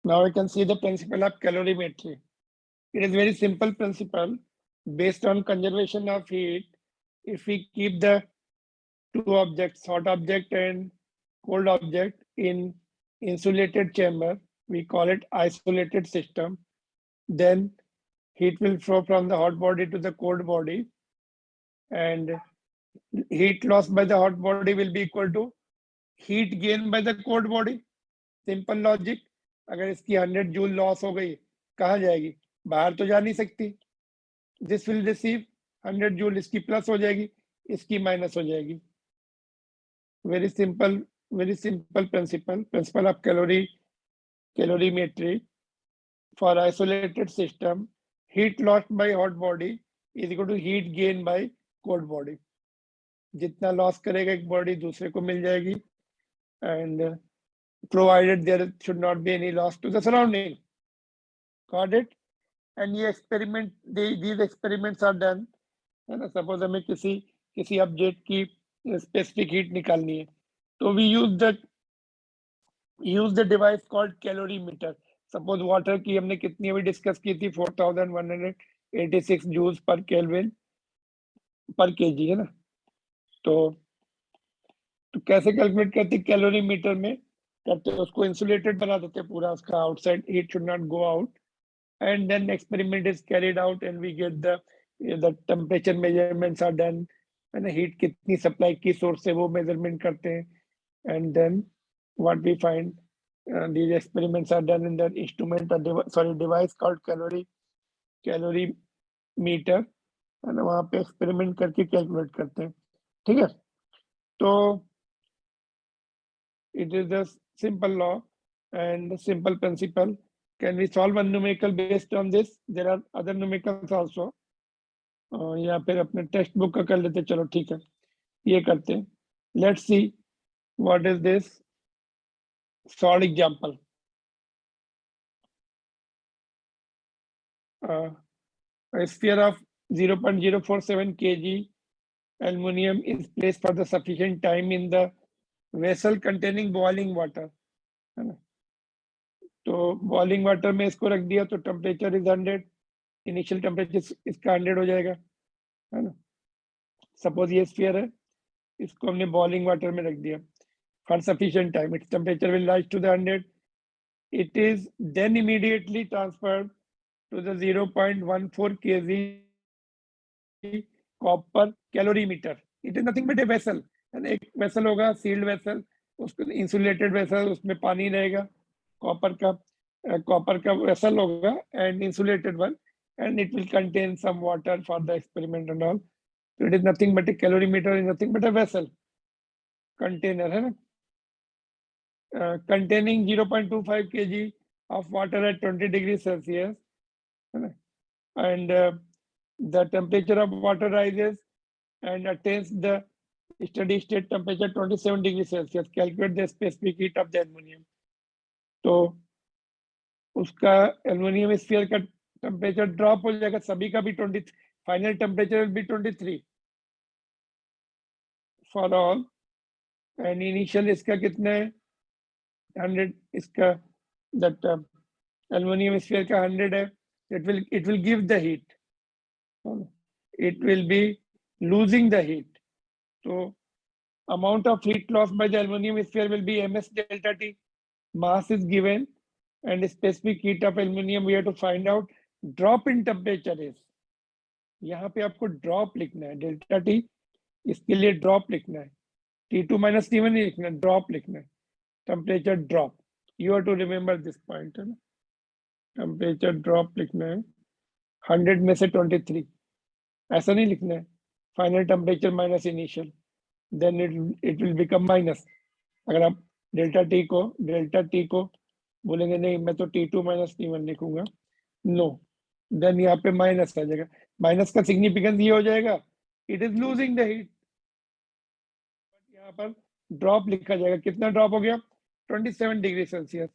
Now we can see the principle of calorimetry. It is very simple principle based on conservation of heat. If we keep the two objects, hot object and cold object, in insulated chamber, we call it isolated system, then heat will flow from the hot body to the cold body, and heat lost by the hot body will be equal to heat gain by the cold body. Simple logic. अगर इसकी 100 joule loss हो गई, कहाँ जाएगी? बाहर तो जा नहीं सकती. दिस विल रिसीव 100 जूल, इसकी प्लस हो जाएगी, इसकी माइनस हो जाएगी. Very simple principle of calorimetry. For isolated system, heat lost by hot body is equal to heat gain by cold body. जितना लॉस करेगा एक बॉडी, दूसरे को मिल जाएगी, and provided there should not be any loss to the surrounding. Got it? And ये experiment, these experiments are done, है ना. Suppose हमें किसी ऑब्जेक्ट की specific heat निकालनी है, तो we use the device called calorimeter. Suppose water की हमने कितनी अभी डिस्कस की थी, 4186 joules per Kelvin per kg, है ना. तो कैसे कैलकुलेट करते? कैलोरीमीटर में करते, उसको इंसुलेटेड बना देते पूरा, उसका outside heat should not go out, and then experiment is carried out and we get the temperature measurements are done, and heat कितनी सप्लाई की सोर्स से वो मेजरमेंट करते हैं, and then what we find, these experiments are done in the instrument device called calorimeter, and वहाँ पे experiment करके कैलकुलेट करते हैं. ठीक है. तो it is a simple law and simple principle. Can we solve a numerical based on this? There are other numericals also. या फिर अपने टेक्स्ट बुक का कर लेते. चलो ठीक है, ये करते हैं. Let's see what is this solid example. A sphere of 0.047 kg aluminum is placed for the sufficient time in the vessel containing boiling water, है ना. तो बॉइलिंग वाटर में इसको रख दिया, तो टेम्परेचर इज 100, इनिशियल टेम्परेचर इसका 100 हो जाएगा, है ना. सपोज ये स्फीयर है, इसको हमने बॉइलिंग वाटर में रख दिया for sufficient time, its temperature will rise to the 100. It is then immediately transferred to the 0.14 kg copper calorimeter. It is nothing but a vessel, एक वेसल होगा, सील्ड वेसल, उसको insulated vessel, उसमें पानी रहेगा, copper का vessel होगा and insulated one, and it will contain some water for the experiment and all. So it is nothing but a calorimeter, is nothing but a vessel container, है ना. Containing 0.25 kg of water at 20 degrees Celsius, है ना. And the temperature of water rises and attains the steady state temperature 27 degrees Celsius. Calculate the specific heat of the aluminum. तो उसका aluminium sphere का temperature drop हो जाएगा, सभी का भी 20, final temperature will B 23 for all, and initial इसका कितना है 100, इसका दैट एल्युमिनियम स्फीयर का 100 है. it will give the heat, it will be losing the heat. So amount of heat lost by the aluminum sphere will be ms delta t. Mass is given and specific heat of aluminum we have to find out. Drop in temperature is, यहाँ पे आपको drop लिखना है, delta T, इसके लिए drop लिखना है, T2 minus T1 नहीं लिखना, ड्रॉप लिखना है, temperature drop. You have to remember this point, है ना. टेम्परेचर ड्रॉप लिखना है 100 में से 23, ऐसा नहीं लिखना है final temperature minus initial, then it will become minus. अगर आप डेल्टा टी को बोलेंगे नहीं मैं तो T2 माइनस T1 लिखूंगा, नो, देन यहाँ पे माइनस आ जाएगा. माइनस का सिग्निफिकेंस ये हो जाएगा, it is losing the heat. यहाँ पर ड्रॉप लिखा जाएगा, कितना ड्रॉप हो गया 27 degree Celsius.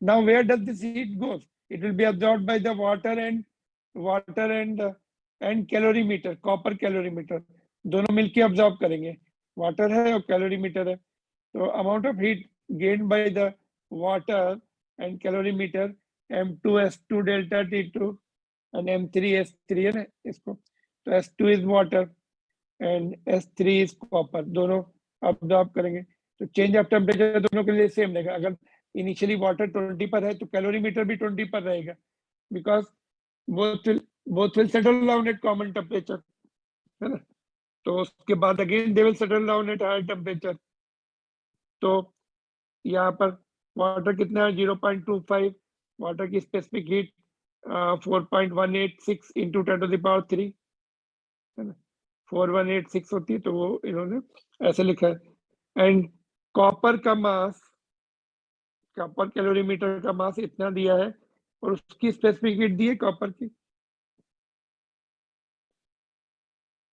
Now where does this heat goes? It will be absorbed by the water and calorimeter, copper calorimeter, दोनों मिलके अब्सॉर्ब करेंगे. वाटर है और कैलोरीमीटर है, तो amount of heat gained by the water and calorimeter M2S2 delta T2 and M3S3 है ना इसको, तो S2 is water and S3 is copper, दोनों अब्जॉर्ब करेंगे, तो चेंज ऑफ टेम्परेचर दोनों के लिए सेम रहेगा। अगर इनिशियली वाटर 20 पर है तो कैलोरीमीटर भी 20 पर रहेगा, because both will settle down at common temperature, है ना। तो उसके बाद again they will settle down at higher temperature. तो यहाँ पर वाटर कितना है 0.25, वाटर की स्पेसिफिक हीट 4.186 इंटू 10⁻³ है ना, 4186 होती है, तो वो इन्होंने ऐसे लिखा है। एंड कॉपर का मास, कॉपर कैलोरीमीटर का मास इतना दिया है और उसकी स्पेसिफिक हीट दी है कॉपर की।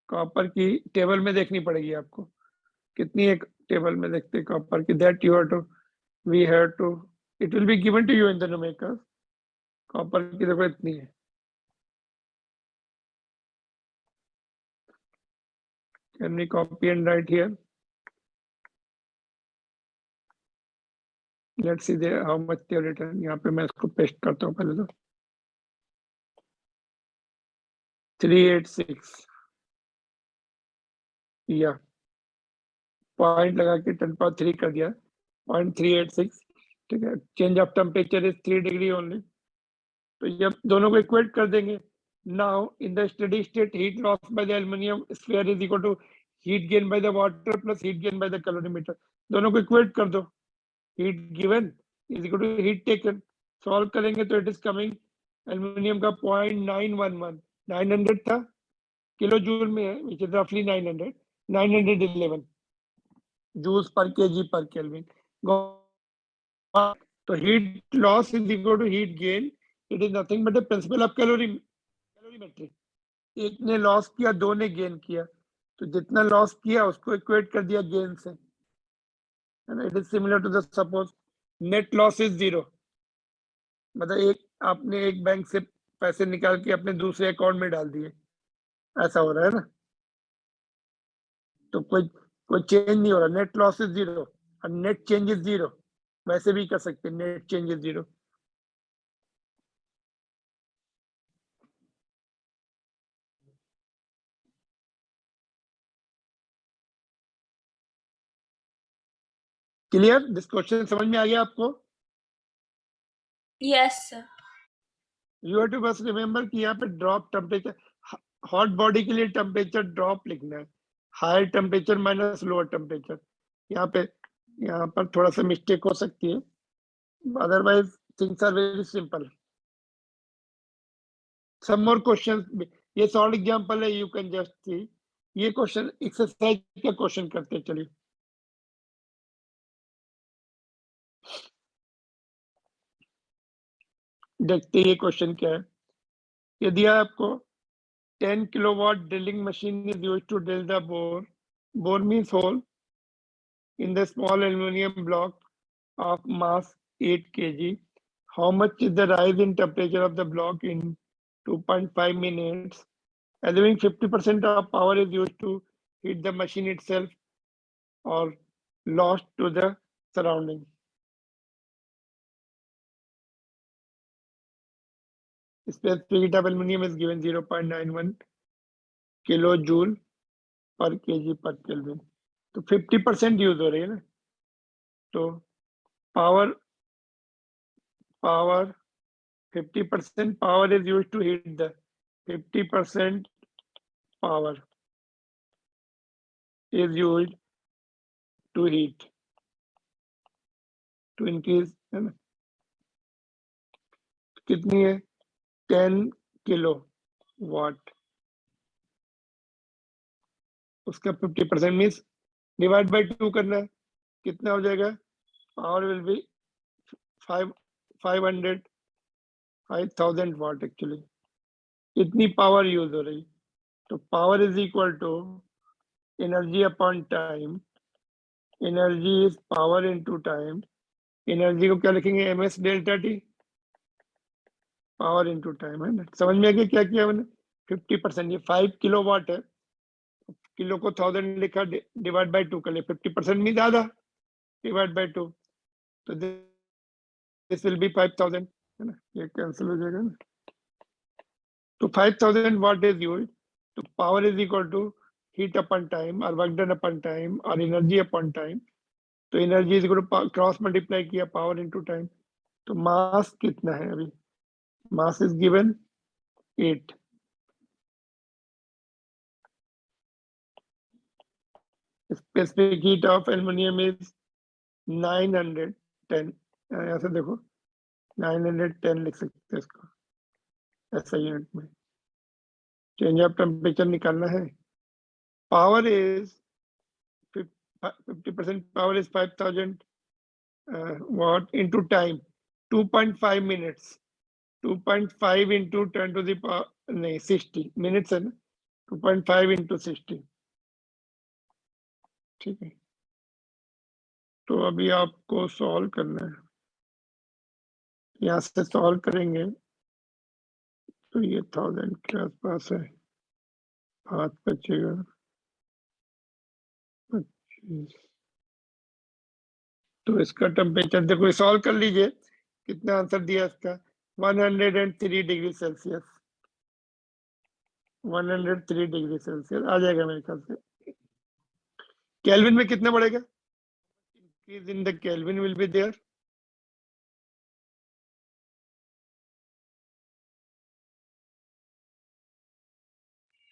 कॉपर की टेबल में देखनी पड़ेगी आपको, कितनी एक टेबल में देखते हैं कॉपर की, that you have to, we have to, it will be given to you in the numericals. Copper की देखो इतनी है, can we copy and write here, let's see there how much they return. यहाँ पे मैं इसको paste करता हूँ पहले तो, 386 या पॉइंट लगा के 10⁻³ कर दिया, 0.386, ठीक है। Change of temperature is 3 degree only, तो जब दोनों को इक्वेट कर देंगे, now in the steady state heat loss by the aluminium sphere is equal to heat gain by the water plus heat gain by the calorimeter, दोनों को equate कर दो, heat given is equal to heat taken, solve करेंगे तो it is coming aluminium का 0.911, 900 था, kilo joule में है, विच इज रफली 911 joules per KG per kelvin. तो heat loss is equal to heat gain, it is nothing but the principle of calorimetry. एक ने लॉस किया, दो ने गेन किया, तो जितना लॉस किया उसको इक्वेट कर दिया गेन से, it is similar to the suppose net loss is 0, मतलब एक आपने एक बैंक से पैसे निकाल के अपने दूसरे अकाउंट में डाल दिए, ऐसा हो रहा है ना, तो कोई चेंज नहीं हो रहा, नेट लॉस इज 0 और नेट चेंज इज 0, वैसे भी कर सकते हैं, net change is 0। Clear, this question समझ में आ गया आपको? Yes sir. You have to बस रिमेंबर कि यहाँ पे ड्रॉप टेम्परेचर, हॉट बॉडी के लिए टेम्परेचर ड्रॉप लिखना है, higher temperature minus lower temperature. यहाँ पर थोड़ा सा मिस्टेक हो सकती है, otherwise things are very simple. Some more question, ये सॉल्व एग्जांपल है, यू कैन जस्ट सी। ये क्वेश्चन एक्सरसाइज का क्वेश्चन करते हैं, चलिए देखते हैं ये क्वेश्चन क्या है। ये दिया आपको 10 kilowatt drilling machine is used to drill the bore. Bore means hole in the small aluminum block of mass 8 kg. How much is the rise in temperature of the block in 2.5 minutes? Assuming 50% of power is used to heat the machine itself or lost to the surrounding. Specific heat of aluminum is given 0.91 kilojoule per kg per Kelvin. तो 50% use हो रही है ना, तो power 50% power is used to heat the 50% power is used to heat to increase, है ना, कितनी है 10 किलो वाट, उसका 50% मीन्स डिवाइड बाय 2 करना है, कितना हो जाएगा, power will be 5000 watt, actually इतनी पावर यूज हो रही, तो power is equal to energy upon time, energy is power into time, energy को क्या लिखेंगे MS delta T, power into time, है ना। समझ में आ गया क्या किया मैंने, 50%, ये 5 किलो वाट है, किलो को 1000 लिखा, डिवाइड बाय 2 कर लिया, 50% मीन आधा डिवाइड बाय 2, तो दिस विल बी 5000, है ना, ये कैंसिल हो जाएगा ना। तो 5000 वाट इज यूज्ड, तो power is equal to heat upon time और वर्क डन अपन टाइम और एनर्जी अपन टाइम। तो energy is equal to cross multiply किया पावर इनटू टाइम। तो मास कितना है अभी, mass is given 8। Specific heat of aluminium is 910। ऐसे देखो 910 लिख सकते हैं इसको ऐसा यूनिट में। चेंज ऑफ टेम्परेचर निकालना है। Power is 50% power is 5000 watt into time 2.5 minutes 2.5 into 10 to the power नहीं 60 मिनट्स है ना 2.5 into 60। ठीक है, तो अभी आपको सॉल्व करना है। यहाँ से सॉल्व करेंगे तो ये 1000 के आसपास है, हाथ बचेगा 25। तो इसका टेम्परेचर देखो, सॉल्व कर लीजिए कितना आंसर दिया इसका 103 डिग्री सेल्सियस। 103 डिग्री सेल्सियस आ जाएगा मेरे ख्याल से। केल्विन में कितना बढ़ेगा, increase in the Kelvin will be there।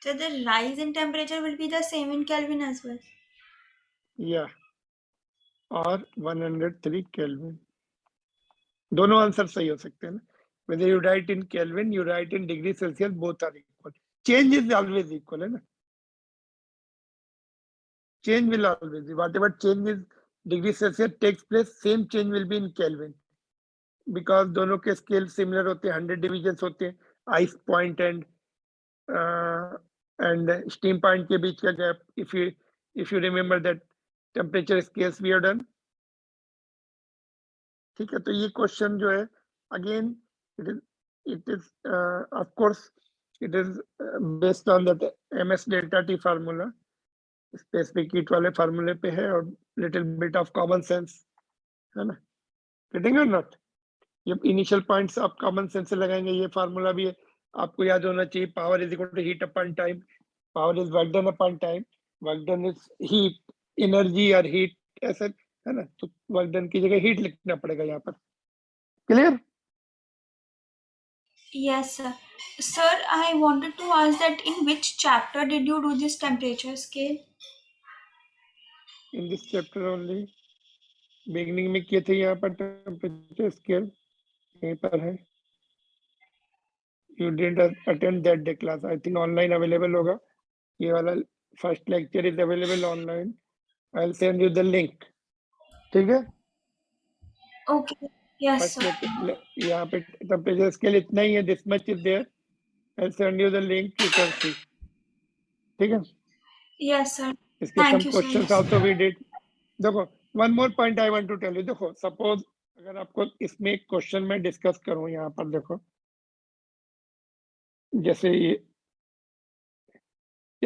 So the rise in temperature will be the same in Kelvin as well. Yeah, और 103 केल्विन, दोनों आंसर सही हो सकते हैं ना। whether you write in Kelvin, you write in degree Celsius, both are equal। change is always equal, है ना। change will always be whatever change is degree Celsius takes place, same change will be in Kelvin, because दोनों के scale similar होते हैं, 100 divisions होते हैं। Ice point and steam point के बीच का gap, if you remember that temperature scales we have done। ठीक है, तो ये क्वेश्चन जो है again it is of course it is based on that ms delta t formula, specific heat वाले फार्मूले पे है और little bit of common sense, है ना। गेटिंग और नॉट, ये इनिशियल पॉइंट्स आप कॉमन सेंस से लगाएंगे। ये फार्मूला भी आपको याद होना चाहिए, power is equal to heat upon time, power is work done upon time, work done is heat, energy और हीट ऐसे, है ना। तो वर्क डन की जगह हीट लिखना पड़ेगा यहाँ पर। Clear? Yes, sir. Sir, I wanted to ask that in which chapter did you do this temperature scale? In this chapter only, beginning में किए थे यहाँ पर टेम्परेचर स्केल, यहीं पर है। You didn't attend that day class, I think online available होगा। ये वाला first lecture is available online, I will send you the link. ठीक है, Okay. Yes, first sir. Lecture यहाँ पे टेम्परेचर स्केल इतना ही है, this much is there, I will send you the link, you can see. ठीक है, Yes, sir. इसके some Thank you so questions much. Also we did. देखो one more point I want to tell you, देखो suppose अगर आपको इसमें एक question में डिस्कस करूं, यहाँ पर देखो जैसे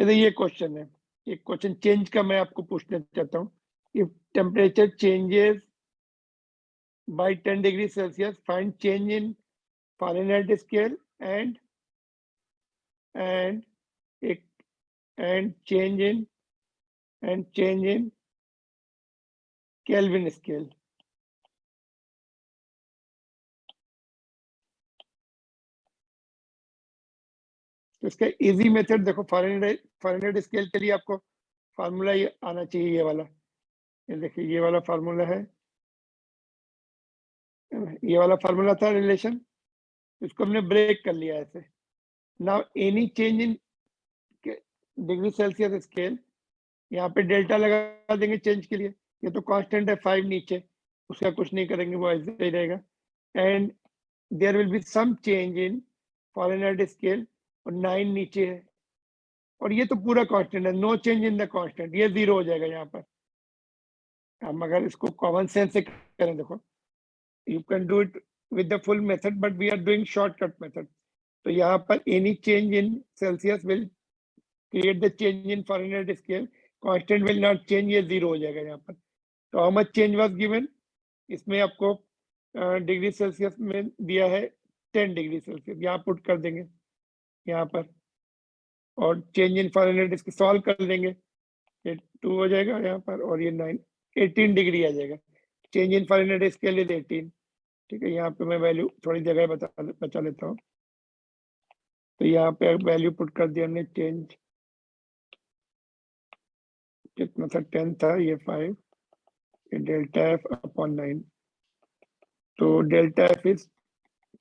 ये क्वेश्चन है, एक क्वेश्चन चेंज का मैं आपको पूछना चाहता हूँ। If temperature changes by 10 degrees Celsius, find change in Fahrenheit scale and एक and change in Kelvin scale। तो इसका इजी मेथड देखो, फारेनहाइट स्केल के लिए आपको फार्मूला ये आना चाहिए, ये वाला, ये देखिए ये वाला फार्मूला है, ये वाला फार्मूला था रिलेशन, इसको हमने ब्रेक कर लिया ऐसे। Now any change in degree Celsius scale, यहाँ पे डेल्टा लगा देंगे चेंज के लिए, ये तो कांस्टेंट है 5 नीचे, उसका कुछ नहीं करेंगे, वो ऐसे ही रहेगा। And there will be some change in Fahrenheit scale, और 9 नीचे है, और ये तो पूरा कांस्टेंट है, no change in the constant, ये 0 हो जाएगा यहाँ पर। हम अगर इसको कॉमन सेंस से करें, देखो you can do it with the full method, but we are doing shortcut method. तो यहाँ पर any change in Celsius will create the change in Fahrenheit scale, constant will not change, ये 0 हो जाएगा यहाँ पर। तो how much change was given, इसमें आपको डिग्री सेल्सियस में दिया है 10 डिग्री सेल्सियस, यहाँ पुट कर देंगे यहाँ पर, और चेंज इन फ़ारेनहाइट इसको सॉल्व कर देंगे, ये 2 हो जाएगा यहाँ पर, और ये 18 डिग्री आ जाएगा। Change in Fahrenheit scale is 18। ठीक है, यहाँ पे मैं वैल्यू थोड़ी जगह बचा लेता हूँ। तो यहाँ पे वैल्यू पुट कर दिया हमने, चेंज कितना था, 10 था, ये 5, ये डेल्टा एफ अपॉन 9। तो delta F is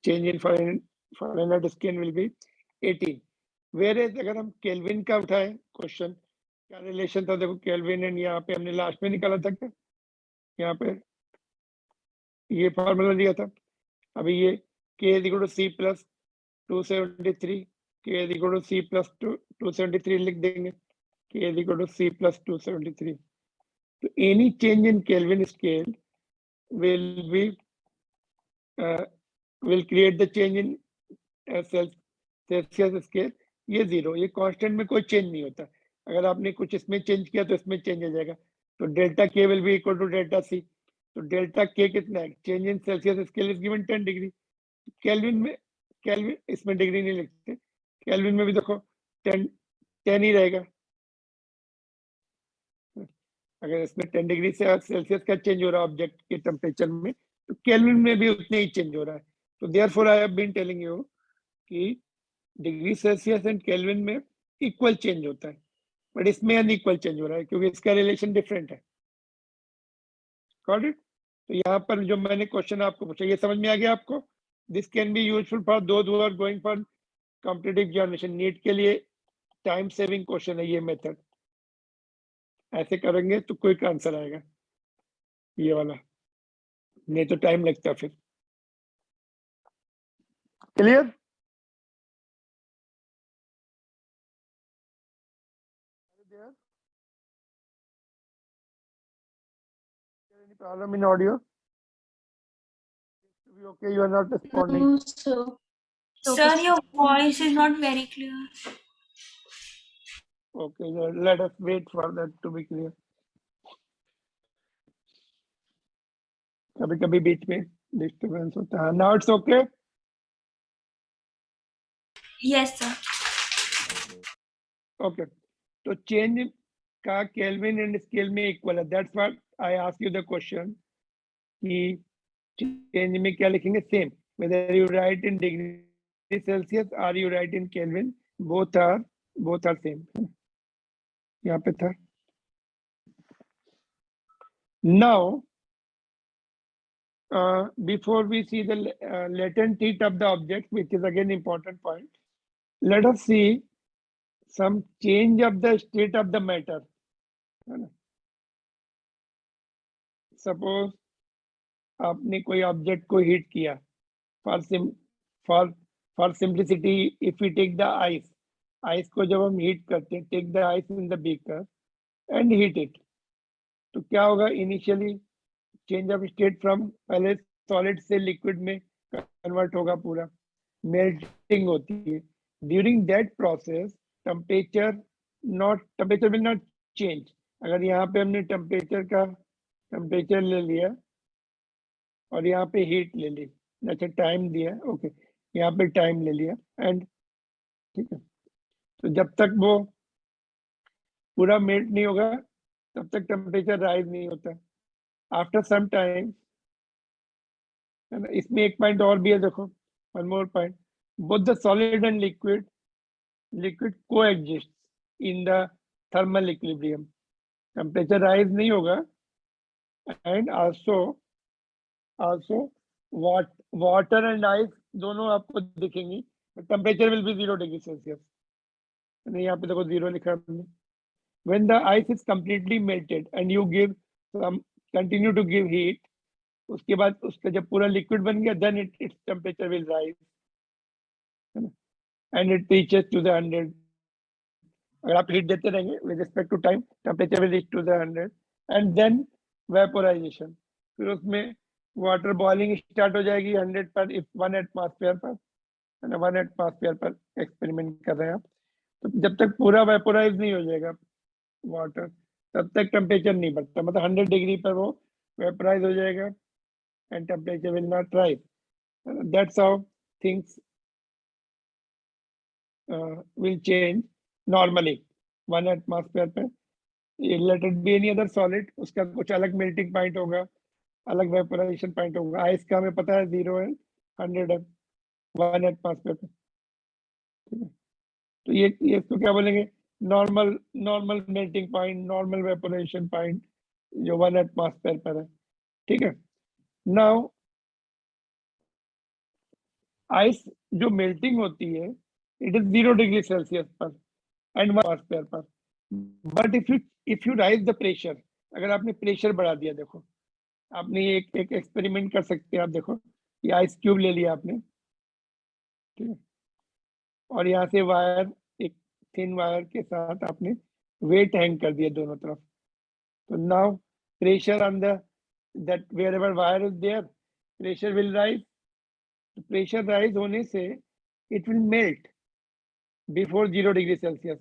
change in Fahrenheit scale will be 18। Where अगर हम केल्विन का उठाए क्वेश्चन, क्या रिलेशन था देखो, केल्विन एंड यहाँ पे हमने लास्ट में निकाला था क्या, यहाँ पे ये फार्मूला दिया था। अभी ये k is equal to c plus 273, k is equal to c plus 273 लिख देंगे, k is equal to c plus 273। तो any change in Kelvin scale will create the change in Celsius scale, ये 0, ये constant में कोई change नहीं होता। अगर आपने कुछ इसमें चेंज किया तो इसमें चेंज हो जाएगा। तो delta k will be equal to delta c। तो डेल्टा k कितना है, change in Celsius scale is given 10 degree. Kelvin इसमें डिग्री नहीं लिखते, केल्विन में भी देखो 10 ही रहेगा। अगर इसमें 10 डिग्री से सेल्सियस का चेंज हो रहा है ऑब्जेक्ट के टेम्परेचर में, तो केल्विन में भी उतने ही चेंज हो रहा है। तो therefore I have been telling you कि डिग्री सेल्सियस एंड केल्विन में इक्वल चेंज होता है, बट इसमें अनइक्वल चेंज हो रहा है क्योंकि इसका रिलेशन डिफरेंट है। Got it? तो यहाँ पर जो मैंने क्वेश्चन आपको पूछा, ये समझ में आ गया आपको? This can be useful for those who are going for competitive examination. NEET के लिए टाइम सेविंग क्वेश्चन है ये मेथड। ऐसे करेंगे तो क्विक आंसर आएगा ये वाला, नहीं तो टाइम लगता है फिर। Clear? Any problem in audio? Okay, you are not responding. No, sir. Sir, your voice is not very clear. Okay, let us wait for that to be clear. कभी कभी बीच में डिस्टर्बेंस होता है। Now it's okay. Yes, sir. Okay. तो change का kelvin and scale में equal है। That's what I ask you the question कि चेंज में क्या लिखेंगे, same, whether you write in degree Celsius or you write in Kelvin, both are same. यहाँ पे था। Now, before we see the latent heat of the object, which is again important point, let us see some change of the state of the matter. Suppose आपने कोई object को heat किया, for simplicity if we take the ice को जब हम heat करते हैं, take the ice in the beaker and heat it, तो क्या होगा, initially change of state from, पहले सॉलिड से लिक्विड में कन्वर्ट होगा, पूरा मेल्टिंग होती है। During that process temperature will not change. अगर यहाँ पे हमने टेम्परेचर ले लिया और यहाँ पे हीट ले ली, अच्छा टाइम दिया, ओके, यहाँ पे टाइम ले लिया एंड ठीक है, तो जब तक वो पूरा मेल्ट नहीं होगा तब तक टेम्परेचर राइज नहीं होता। आफ्टर सम टाइम, है ना, इसमें एक पॉइंट और भी है, देखो, one more point, both the solid and liquid को exist in the thermal equilibrium. Temperature rise नहीं होगा and also water and ice दोनों आपको दिखेंगी, temperature will be 0 degree Celsius. यहाँ पे देखो 0 लिखा है। When the ice is completely melted and you continue to give heat, उसके बाद उसका जब पूरा लिक्विड बन गया, then its temperature will rise and it reaches to the 100. अगर आप हीट देते रहेंगे with respect to time, temperature will reach to the 100 and then vaporization. फिर उसमें वाटर बॉइलिंग स्टार्ट हो जाएगी 100 पर, 1 एटमॉस्फेयर पर, 1 एटमॉस्फेयर पर एक्सपेरिमेंट कर रहे हैं आप। तो जब तक पूरा वेपोराइज नहीं हो जाएगा वाटर, तब तक टेम्परेचर नहीं बढ़ता, मतलब 100 डिग्री पर वो वेपोराइज हो जाएगा and temperature will not rise. That's how things will change normally 1 atmosphere पे. Let it be any other solid, उसका कुछ अलग melting point होगा, अलग vaporization point होगा. आइस का हमें पता है 0 है, 100 है 1 atmosphere पे. तो ये इसको क्या बोलेंगे? Normal melting point, normal evaporation point जो 1 एटमॉस्फेयर पर है. ठीक है. नाउ आइस जो मेल्टिंग होती है इट इज 0 डिग्री सेल्सियस पर एंड 1 एटमॉस्फेयर पर. But if you rise the pressure, अगर आपने प्रेशर बढ़ा दिया, देखो आपने एक एक्सपेरिमेंट कर सकते हैं आप. देखो ये आइस क्यूब ले लिया आपने, ठीक है, और यहाँ से वायर, एक थिन वायर के साथ आपने वेट हैंग कर दिया दोनों तरफ. तो now pressure on the that wherever wire is there, pressure will rise. Pressure rise होने से it will melt before 0 degree Celsius,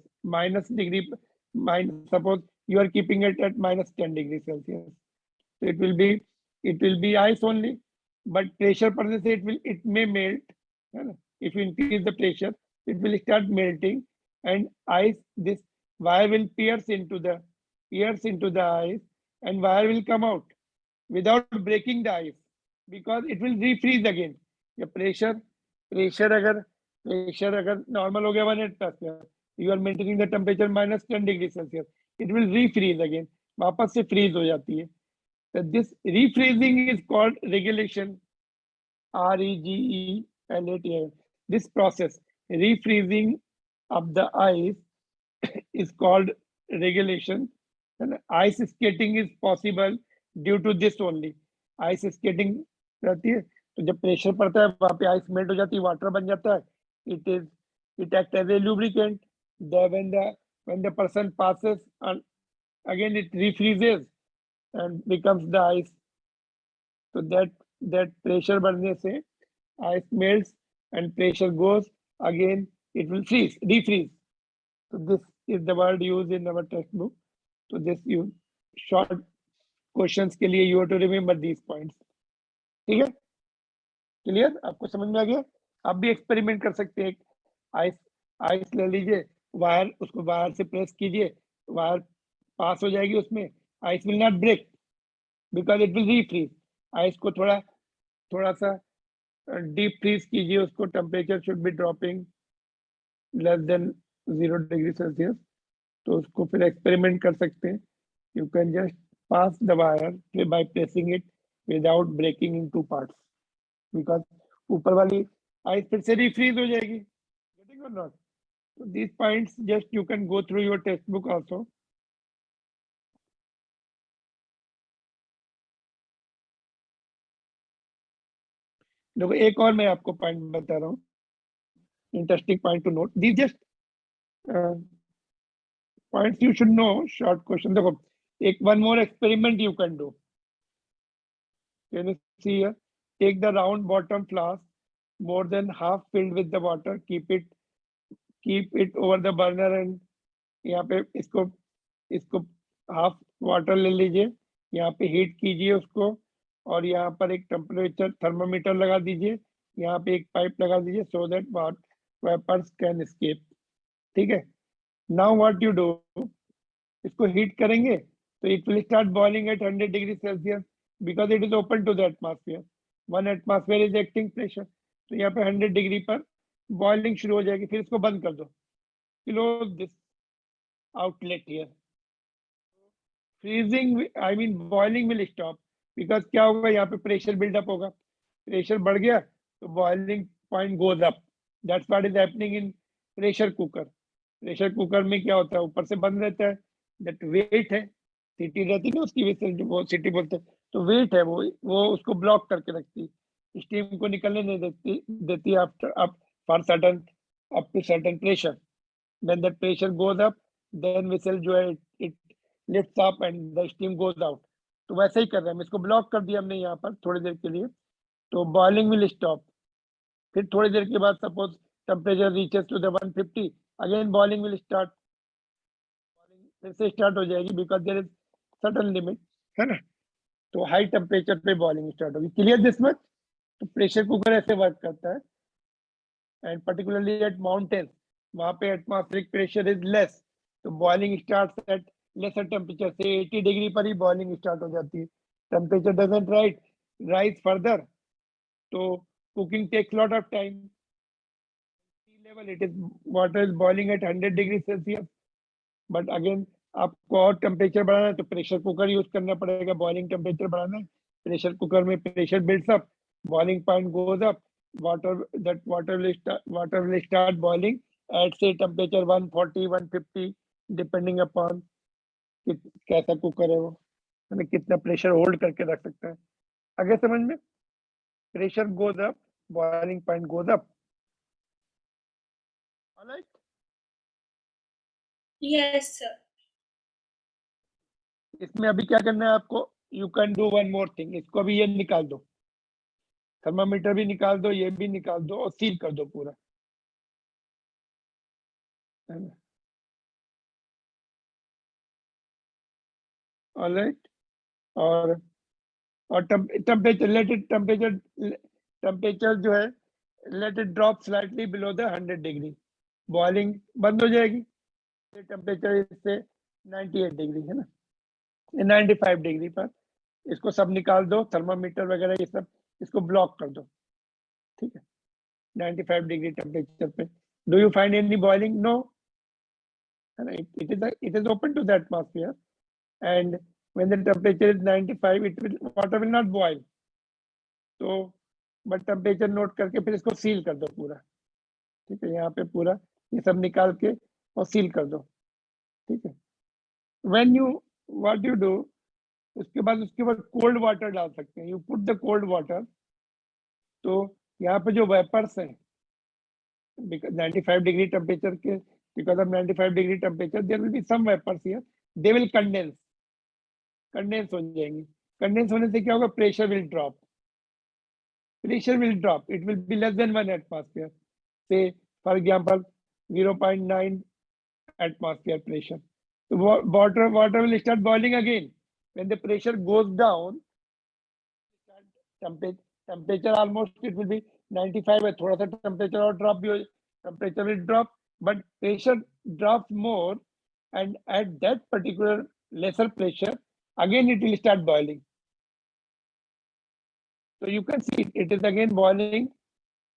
suppose you are keeping it at minus 10 degree Celsius. So it will be ice only, but pressure पड़ने से it may melt. If you increase the pressure, it will start melting, and ice, this wire will pierce into the ice, and wire will come out without breaking the ice, because it will refreeze again. या pressure अगर normal हो गया 1 atmosphere, you are maintaining the temperature minus 10 degree Celsius, it will refreeze again, वापस से freeze हो जाती है. So this refreezing is called regulation, REGELATION. This process, refreezing of the ice, is called regulation. And ice skating is possible due to this only. Ice skating रहती है तो जब pressure पड़ता है वहां पे आइस मेल्ट हो जाती है, वाटर बन जाता है. It act as a lubricant. when the person passes, and again it refreezes and becomes the ice. So that pressure बढ़ने से ice melts and pressure goes, again it will refreeze. So this is the word used in our textbook. So this you short questions के लिए you have to remember these points. ठीक है, clear? आपको समझ में आ गया? आप भी एक्सपेरिमेंट कर सकते हैं. आइस ले लीजिए, वायर, उसको वायर से प्रेस कीजिए, वायर पास हो जाएगी उसमें, ice will not break because it will refreeze. Ice को थोड़ा सा डीप फ्रीज कीजिए, उसको temperature should be dropping less than 0 degree Celsius. तो उसको फिर एक्सपेरिमेंट कर सकते हैं. You can just pass the wire by pressing it without breaking in two parts, because ऊपर वाली आइस फिर से refreeze हो जाएगी. Getting or not? So these points just you can go through your textbook also. देखो एक और मैं आपको पॉइंट बता रहा हूँ, interesting point two note. These just points you should know. Short question. देखो एक one more experiment you can do. Can you see here? Take the round bottom flask, more than half filled with the water. Keep it over the burner, and यहाँ पे इसको half water ले लीजिए, यहाँ पे heat कीजिए उसको, और यहाँ पर एक टेम्परेचर थर्मामीटर लगा दीजिए, यहाँ पे एक पाइप लगा दीजिए, so that vapours can escape. ठीक है. Now what you do? इसको हीट करेंगे तो it will start boiling at 100 degree Celsius because it is open to the atmosphere. 1 atmosphere is acting pressure. तो यहाँ पे 100 डिग्री पर बॉइलिंग शुरू हो जाएगी. फिर इसको बंद कर दो. Close this outlet here. Freezing, I mean boiling will stop because क्या होगा, यहाँ पे प्रेशर बिल्डअप होगा. प्रेशर बढ़ गया तो boiling point goes up. That's what is happening in pressure cooker. Pressure cooker में क्या होता है, ऊपर से बंद रहता है, दैट वेट है, सीटी रहती है ना उसकी, विसल वो सीटी बोलते हैं, तो वेट है वो उसको ब्लॉक करके रखती है, स्टीम को निकलने नहीं देती after up for certain up to certain pressure. When that pressure goes up, then whistle जो है it lifts up and the steam goes out. तो वैसे ही कर रहे हैं, इसको ब्लॉक कर दिया हमने यहाँ पर थोड़ी देर के लिए, तो बॉइलिंग विल स्टॉप. फिर थोड़ी देर के बाद suppose temperature reaches to the 150, again boiling will start. फिर से स्टार्ट हो जाएगी because there is certain limit, है ना. तो हाई टेम्परेचर पे बॉइलिंग स्टार्ट होगी। Clear this much? तो प्रेशर कुकर ऐसे वर्क करता है, एंड पर्टिकुलरली एट माउंटेन, वहां पे एटमॉस्फेरिक प्रेशर इज लेस, तो boiling start at lesser temperature से 80 डिग्री पर ही बॉइलिंग स्टार्ट हो जाती है। टेम्परेचर डजंट राइज फर्दर, तो cooking takes lot of time. Sea level, water is boiling at 100 degrees Celsius. But again, आपको और temperature बढ़ाना है तो प्रेशर कुकर यूज करना पड़ेगा। बॉइलिंग टेम्परेचर बढ़ाना है, प्रेशर कुकर में pressure builds up, boiling point goes up, water will start boiling at say temperature 140 150 depending upon कैसा कुकर है वो, हमें कितना प्रेशर होल्ड करके रख सकता है। आगे समझ में? Pressure goes up, boiling point goes up. Alright, Yes, sir. इसमें अभी क्या करना है आपको? You can do one more thing, इसको अभी ये निकाल दो, थर्मामीटर भी निकाल दो, ये भी निकाल दो और सील कर दो पूरा, है ना? ऑलराइट, और टेम्परेचर, लेट इट टेम्परेचर जो है, let it drop slightly below the 100 degree, boiling बंद हो जाएगी। टेम्परेचर इससे 98 डिग्री है ना, 95 डिग्री पर इसको सब निकाल दो, थर्मामीटर वगैरह ये सब, इसको ब्लॉक कर दो, ठीक है? 95 डिग्री टेम्परेचर पे do you find any boiling? No, it is open to the atmosphere, and when the temperature is 95, water will not boil. तो बट टेम्परेचर नोट करके फिर इसको सील कर दो पूरा, ठीक है? यहाँ पे पूरा ये सब निकाल के और सील कर दो, ठीक है? When you what you do, उसके बाद कोल्ड वाटर डाल सकते हैं, you put the cold water. तो यहाँ पे जो वेपर्स हैं, 95 डिग्री टेम्परेचर के, because of 95 degree temperature there will be some vapors here, they will condense हो जाएंगी। कंडेंस होने से क्या होगा? Pressure will drop, it will be less than 1 atmosphere, say for example 0.9 atmosphere pressure. So water will start boiling again. When the pressure goes down, temperature almost it will be 95 है, थोड़ा सा temperature और drop भी हो, temperature will drop, but pressure drops more, and at that particular lesser pressure again it will start boiling. So you can see it is again boiling,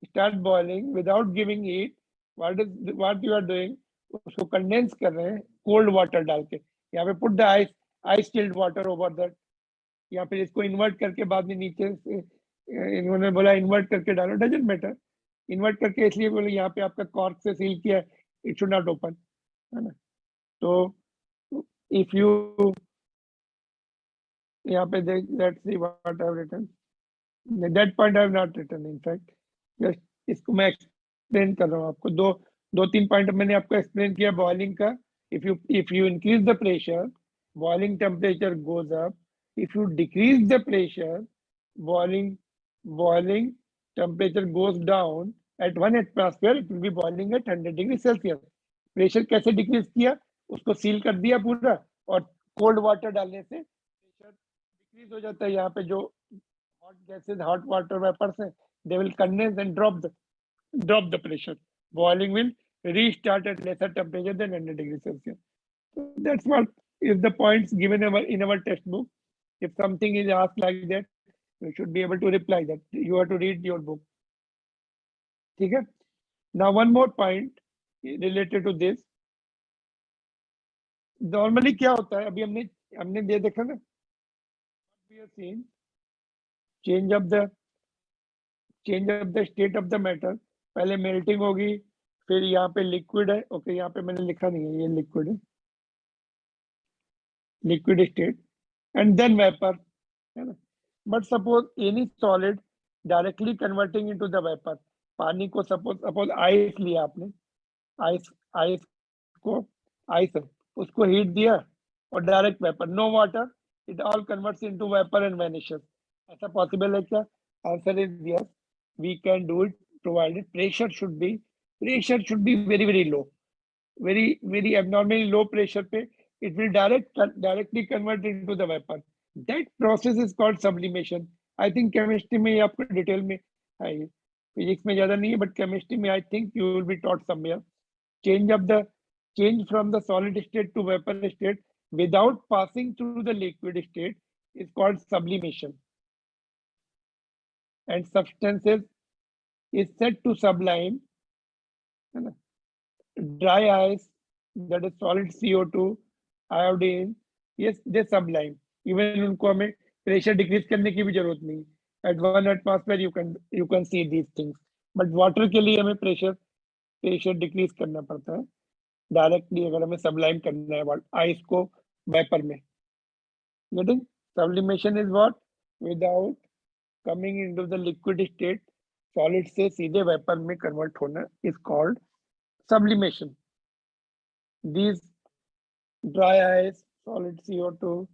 start boiling without giving heat. What you are doing, उसको condense कर रहे हैं cold water डाल के। यहाँ पे put the ice chilled water over that, या फिर इसको इन्वर्ट करके बाद में नीचे से इन्होंने बोला इन्वर्ट करके डालो, डजंट मैटर, इन्वर्ट करके इसलिए बोले यहाँ पे आपका कॉर्क से सील किया है, इट शुड नॉट ओपन, है ना? तो इफ यू यहाँ पे let's see what I have written, that point I have not written, in fact just इसको मैं एक्सप्लेन कर रहा हूँ आपको। दो तीन पॉइंट मैंने आपको एक्सप्लेन किया बॉइलिंग का। If you increase the pressure, boiling temperature goes up. If you decrease the pressure, boiling temperature goes down. At 1 atmosphere, it will be boiling at 100 degree Celsius. Pressure कैसे decrease किया? उसको seal कर दिया पूरा, और cold water डालने से pressure decrease हो जाता है। यहाँ पे जो hot gases, hot water vapours हैं, they will condense and drop the pressure. Boiling will restart at lesser temperature than 100 degrees Celsius. So that's what is the points given in our textbook. If something is asked like that, you should be able to reply that. You have to read your book. ठीक है? Now one more point related to this. Normally क्या होता है? अभी हमने ये देखा ना, we have seen change of the state of the matter. पहले melting होगी, फिर यहाँ पे liquid है, ओके यहाँ पे मैंने लिखा नहीं है, ये liquid है, liquid state, and then vapor, है ना? But suppose any solid directly converting into the vapor, पानी को suppose ice लिया आपने, ice है, उसको heat दिया और direct vapor, no water, it all converts into vapor and vanishes. ऐसा possible है क्या? Answer is yes, we can do it, provided pressure should be very low, very abnormally low pressure पे it will directly convert into the vapor. That process is called sublimation. I think chemistry में ये आपको detail में है, physics में ज्यादा नहीं है, but chemistry में I think you will be taught somewhere. Change from the solid state to vapor state without passing through the liquid state is called sublimation. And substances is said to sublime, है ना? Dry ice, that is solid CO2, iodine, yes, they sublime. Even उनको हमें pressure decrease करने की भी जरूरत नहीं. At 1 atmosphere you can see these things. But water के लिए हमें pressure decrease करना पड़ता है. Directly अगर हमें sublime करना है ice को vapor में. Getting? Sublimation is what? Without coming into the liquid state, solid से सीधे vapor में convert होना is called sublimation. These dry ice, solid CO2,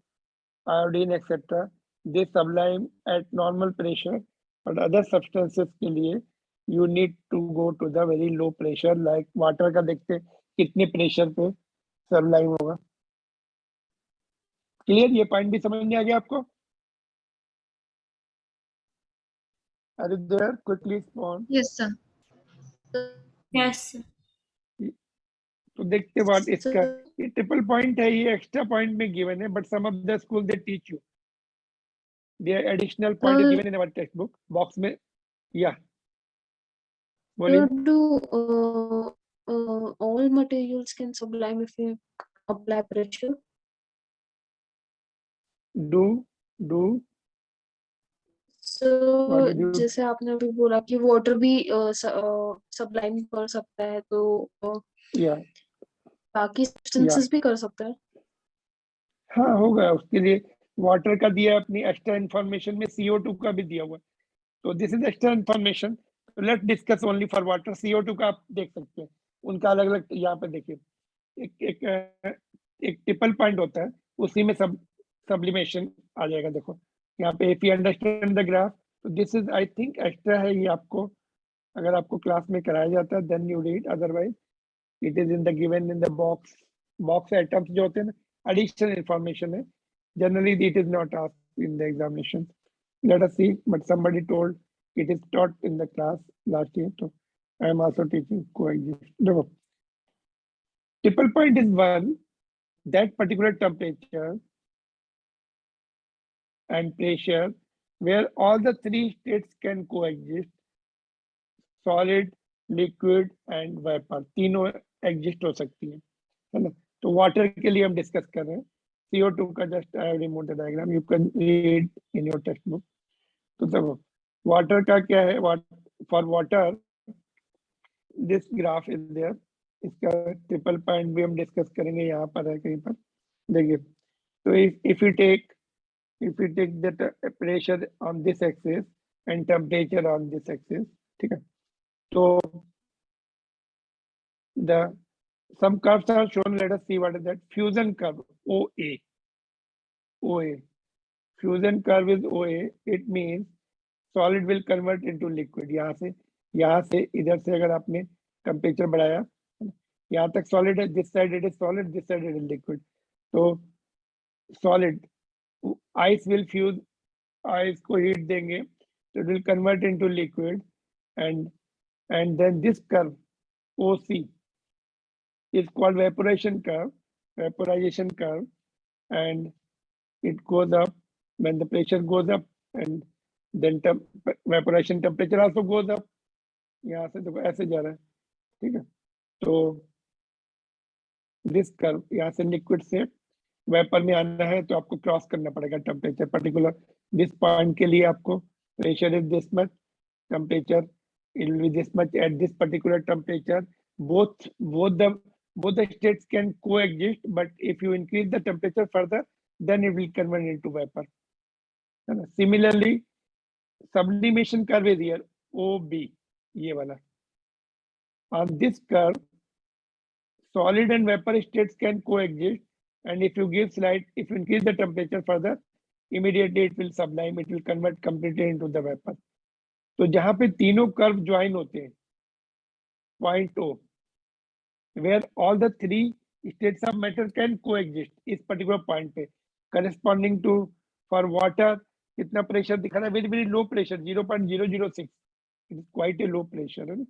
iodine, etc., they sublime at normal pressure, but other substances के लिए you need to go to the very low pressure, like water का देखते कितने pressure पे sublime होगा. Clear? ये point भी समझ में आ गया आपको? Are you there? Quickly respond. Yes, sir. Yes, sir. तो देखते what इसका ये ट्रिपल पॉइंट है, ये एक्स्ट्रा पॉइंट में गिवन है, but some of the school they teach you there additional point is given in our text book box में. या बोलिए. Do all materials can sublime if you apply pressure? Do So What did you- जैसे आपने अभी बोला कि water भी sublime कर सकता है, तो या बाकी सब्सटेंसेस भी कर सकता है. हाँ होगा. उसके लिए वाटर का दिया अपनी एक्स्ट्रा इंफॉर्मेशन में, CO2 का भी दिया हुआ है. तो this is extra information. Let discuss only for water. CO2 का आप देख सकते हैं, उनका अलग अलग. यहाँ पे देखिए एक ट्रिपल पॉइंट होता है, उसी में सब्लिमेशन आ जाएगा. देखो यहाँ पे if you understand the graph, तो this is I think extra है ये आपको, अगर आपको क्लास में कराया जाता है then you read, otherwise it is in the given in the box items जो होते हैं ना, additional information है. Generally it is not asked in the examination. Let us see, but somebody told it is taught in the class last year, so I am also teaching coexist. No. Triple point is one, that particular temperature and pressure where all the three states can coexist, solid, liquid and vapor, तीनों exist हो सकती है ना. तो water के लिए हम discuss कर रहे हैं. CO2 का just I have remove the diagram, you can read in your text book. तो देखो वाटर का क्या है, for water this graph is there. इसका ट्रिपल पॉइंट भी हम डिस्कस करेंगे, यहाँ पर है कहीं पर. देखिए तो if you take the pressure on this axis and temperature on this axis, ठीक है, तो the some curves are shown. Let us see what is that. Fusion curve OA. Fusion curve is OA. It means solid will convert into liquid. यहाँ से इधर से अगर आपने temperature बढ़ाया, यहाँ तक सॉलिड है, this side it is solid, this side it is liquid. तो solid ice will fuse, ice को हीट देंगे तो it will convert into liquid, and then this curve OC is called vaporization curve, and it goes up when the pressure goes up, and then evaporation temperature also goes up. यहाँ से देखो ऐसे जा रहा है, ठीक है. तो दिस कर्व यहाँ से लिक्विड से वेपर में आना है तो आपको क्रॉस करना पड़ेगा टेम्परेचर पर्टिकुलर. दिस पॉइंट के लिए आपको pressure is this much, temperature it will be this much at this particular temperature. Both the states can coexist, but if you increase the temperature further, then it will convert into vapor. Similarly, sublimation curve is here, OB, ये वाला. On this curve, solid and vapor states can coexist, and if you increase the temperature further, immediately it will sublime, it will convert completely into the vapor. तो जहां पे तीनों curve join होते हैं, point O, where all the three states of matter can coexist, इस particular point पे, corresponding to For water, कितना pressure दिखा रहा है? Very very low pressure, 0.006. It is quite a low pressure, है ना?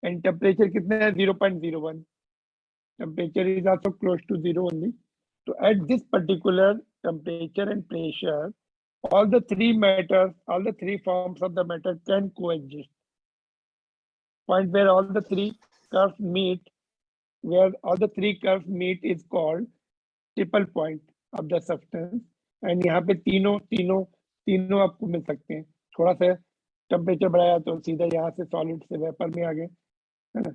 And temperature कितना है? 0.01. Temperature is also close to zero only. So at this particular temperature and pressure, all the three matters, all the three forms of the matter can coexist. Point where all the three curves meet, where all the three curves meet is called triple point of the substance. And यहाँ पे तीनों आपको मिल सकते हैं. थोड़ा सा temperature बढ़ाया तो सीधा यहाँ से सॉलिड से वेपर में आ गए, है ना?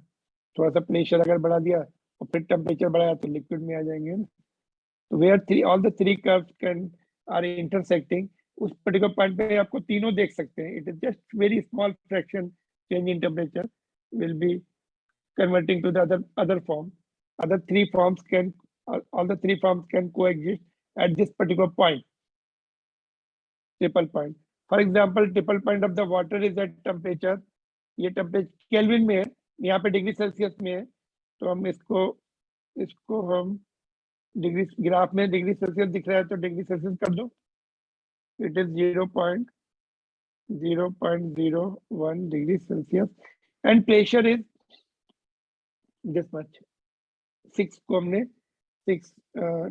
थोड़ा सा प्रेशर अगर बढ़ा दिया और फिर टेम्परेचर बढ़ाया तो लिक्विड में आ जाएंगे ना. तो where all the three curves can are intersecting, उस पर्टिकुलर पॉइंट पे आपको तीनों देख सकते हैं. It is just very small fraction change in temperature will be converting to the other form. All the three forms can coexist at this particular point. Triple point. For example, triple point of the water is at temperature. ये temperature kelvin में है, यहाँ पे degree Celsius में है. तो हम इसको हम डिग्री ग्राफ में डिग्री सेल्सियस दिख रहा है तो डिग्री सेल्सियस कर दो. It is 0.01 degree Celsius and pressure is this much. 6 को हमने 6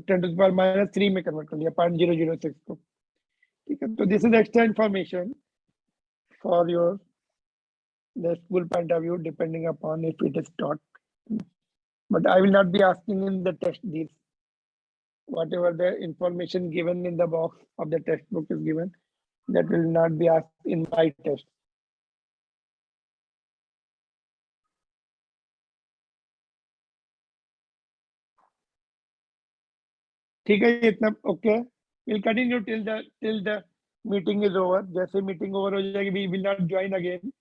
10⁻³ में कन्वर्ट कर लिया, 0.006 को. ठीक है, तो this is extra information for your the school point of view, depending upon if it is taught. But I will not be asking in the test these. Whatever the information given in the box of the textbook is given, that will not be asked in my test. ठीक है, इतना okay. We'll continue till the meeting is over. जैसे meeting over हो जाएगी, we will not join again.